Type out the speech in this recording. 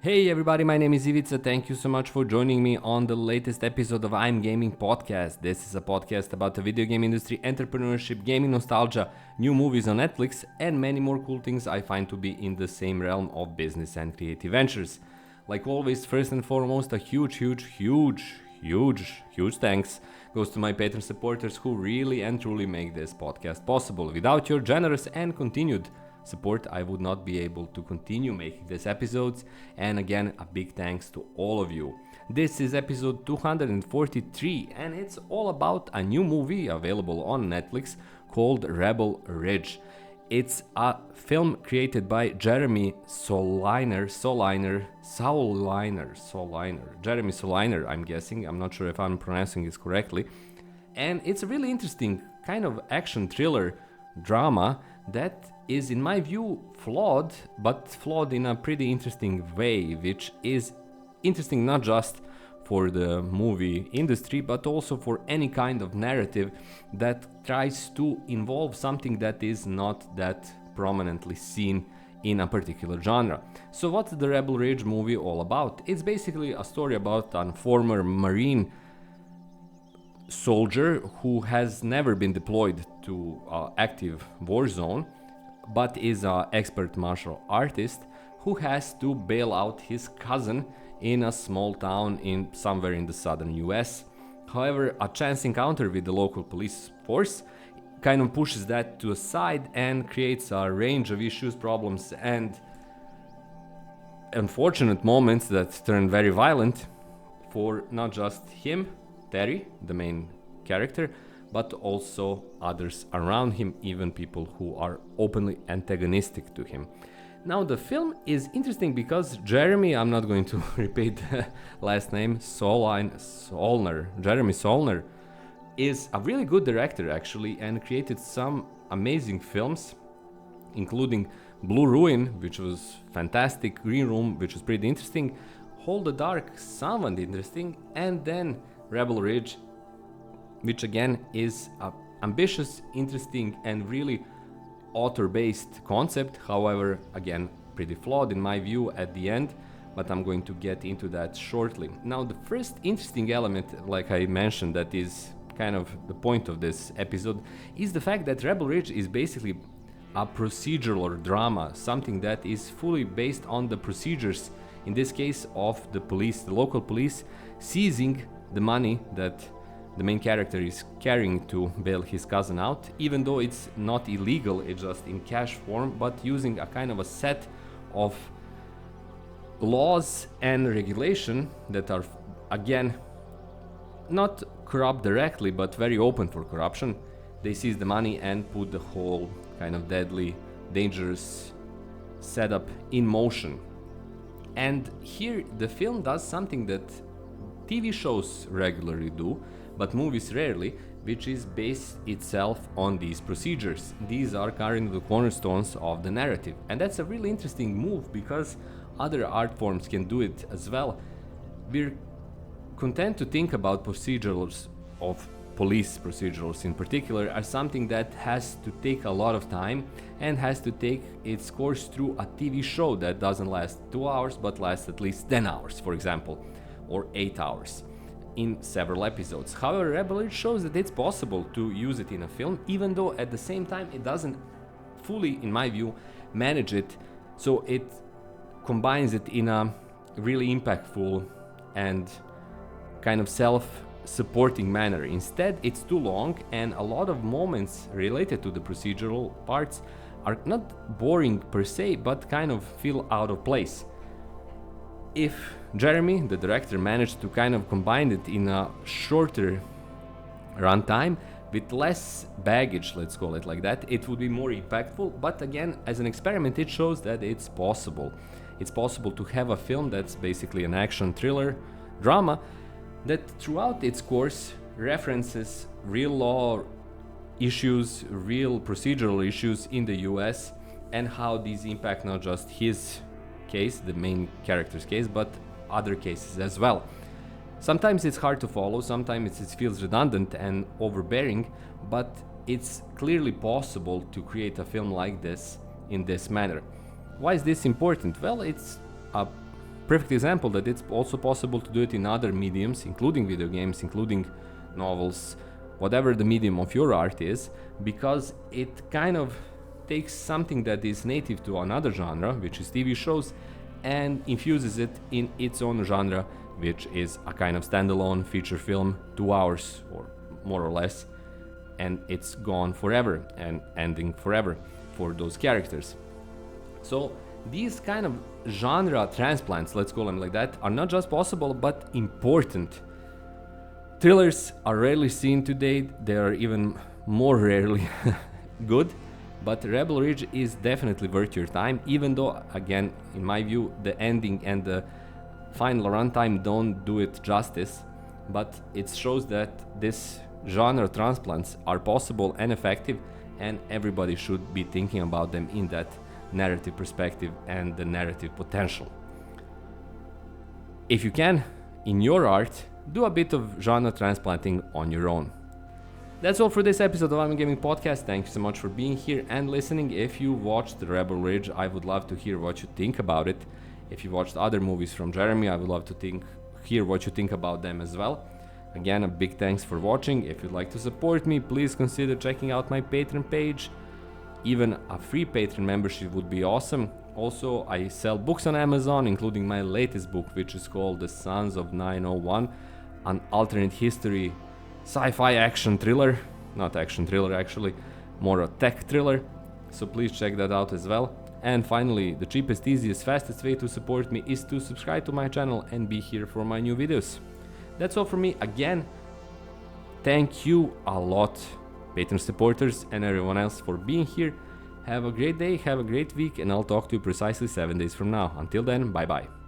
Hey everybody, my name is Ivica. Thank you so much for joining me on the latest episode of I'm Gaming Podcast. This is a podcast about the video game industry, entrepreneurship, gaming nostalgia, new movies on Netflix, and many more cool things I find to be in the same realm of business and creative ventures. Like always, first and foremost, a huge thanks goes to my Patreon supporters who really and truly make this podcast possible. Without your generous and continued support, I would not be able to continue making these episodes, and again, a big thanks to all of you. This is episode 243, and it's all about a new movie available on Netflix called Rebel Ridge. It's a film created by Jeremy Soliner, I'm guessing. I'm not sure if I'm pronouncing this correctly. And it's a really interesting kind of action thriller drama that is, in my view, flawed, but flawed in a pretty interesting way, which is interesting not just for the movie industry, but also for any kind of narrative that tries to involve something that is not that prominently seen in a particular genre. So what's the Rebel Ridge movie all about? It's basically a story about a former Marine soldier who has never been deployed to an active war zone, but is an expert martial artist who has to bail out his cousin in a small town somewhere in the southern US. However, a chance encounter with the local police force kind of pushes that to a side and creates a range of issues, problems, and unfortunate moments that turn very violent for not just him, Terry, the main character, but also others around him, even people who are openly antagonistic to him. Now, the film is interesting because Jeremy, I'm not going to repeat the last name, Jeremy Solner, is a really good director actually, and created some amazing films, including Blue Ruin, which was fantastic, Green Room, which was pretty interesting, Hold the Dark, somewhat interesting, and then Rebel Ridge, which again is an ambitious, interesting, and really author-based concept. However, again, pretty flawed in my view at the end, but I'm going to get into that shortly. Now, the first interesting element, like I mentioned, that is kind of the point of this episode, is the fact that Rebel Ridge is basically a procedural or drama, something that is fully based on the procedures, in this case of the police, the local police, seizing the money that the main character is carrying to bail his cousin out, even though it's not illegal, it's just in cash form, but using a kind of a set of laws and regulation that are, again, not corrupt directly, but very open for corruption. They seize the money and put the whole kind of deadly, dangerous setup in motion. And here the film does something that TV shows regularly do, but movies rarely, which is base itself on these procedures. These are currently the cornerstones of the narrative. And that's a really interesting move because other art forms can do it as well. We're content to think about procedurals of police procedurals in particular as something that has to take a lot of time and has to take its course through a TV show that doesn't last 2 hours but lasts at least 10 hours, for example, or 8 hours in several episodes. However, Rebel Ridge shows that it's possible to use it in a film, even though at the same time it doesn't fully, in my view, manage it, so it combines it in a really impactful and kind of self-supporting manner. Instead, it's too long, and a lot of moments related to the procedural parts are not boring per se, but kind of feel out of place. If Jeremy, the director, managed to kind of combine it in a shorter runtime with less baggage, let's call it like that, it would be more impactful. But again, as an experiment, it shows that it's possible. It's possible to have a film that's basically an action thriller drama that throughout its course references real law issues, real procedural issues in the US, and how these impact not just his case, the main character's case, but other cases as well. Sometimes it's hard to follow, sometimes it feels redundant and overbearing, but it's clearly possible to create a film like this in this manner. Why is this important? Well, it's a perfect example that it's also possible to do it in other mediums, including video games, including novels, whatever the medium of your art is, because it kind of takes something that is native to another genre, which is TV shows, and infuses it in its own genre, which is a kind of standalone feature film, 2 hours or more or less, and it's gone forever and ending forever for those characters. So these kind of genre transplants, let's call them like that, are not just possible but important. Thrillers are rarely seen today, they are even more rarely good, but Rebel Ridge is definitely worth your time, even though, again, in my view, the ending and the final runtime don't do it justice, but it shows that this genre transplants are possible and effective, and everybody should be thinking about them in that narrative perspective and the narrative potential. If you can, in your art, do a bit of genre transplanting on your own. That's all for this episode of I'm Gaming Podcast. Thank you so much for being here and listening. If you watched Rebel Ridge, I would love to hear what you think about it. If you watched other movies from Jeremy, I would love to hear what you think about them as well. Again, a big thanks for watching. If you'd like to support me, please consider checking out my Patreon page. Even a free Patreon membership would be awesome. Also, I sell books on Amazon, including my latest book, which is called The Sons of 901, an alternate history sci-fi action thriller. Not action thriller actually, more a tech thriller. So please check that out as well. And finally, the cheapest, easiest, fastest way to support me is to subscribe to my channel and be here for my new videos. That's all from me. Again, thank you a lot, Patreon supporters and everyone else, for being here. Have a great day, have a great week, and I'll talk to you precisely 7 days from now. Until then, bye bye.